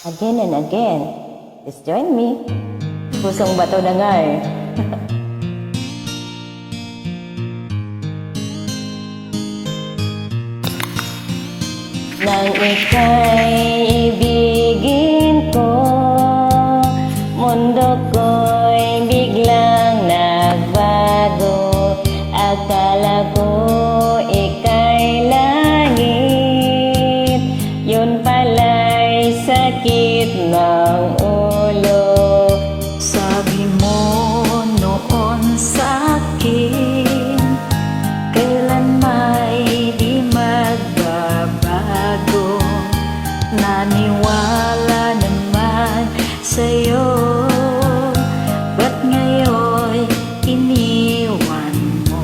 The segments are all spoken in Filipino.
Again and again. Just join me. Pusong bato na nga eh. Nang ika'y ibigin ko, mundo ko'y biglang nagbago. Akala ko ika'y langit, yun pala'y sakit ng ulo. Sabi mo noon sa'kin, kailan may di magbabago. Naniwala naman sa'yo, ba't ngayon iniwan mo?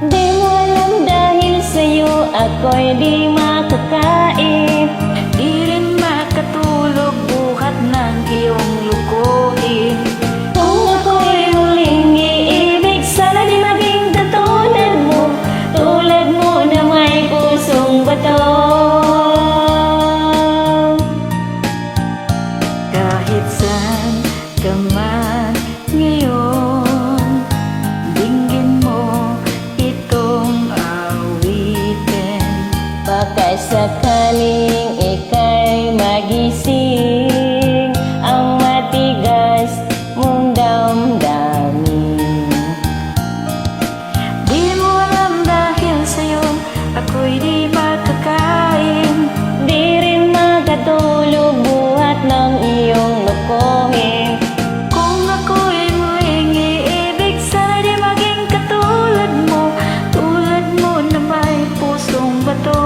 Di mo alam dahil sa'yo ako'y di makakain. Di rin makatulog buhat ng iyong lukuhin. Kung ako'y muling iibig, sana di maging katulad mo, tulad mo na may pusong bato. Kahit saan ka man ngayon, dinggin mo itong awitin. Baka sakaling ika'y magising ang matigas mong damdamin. Di mo alam dahil sa'yo ako'y di makakain. Di rin makatulog buhat ng iyong lokohin. Kung ako'y muling iibig, sana di maging katulad mo, tulad mo na may pusong bato.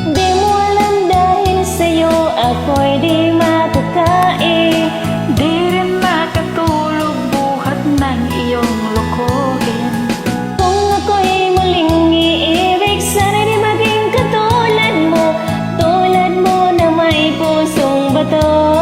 Di mo alam dahil sa'yo ako'y di makakain. Di rin makatulog buhat ng iyong lokohin. Kung ako'y muling iibig, sana di maging katulad mo, tulad mo na may pusong bato.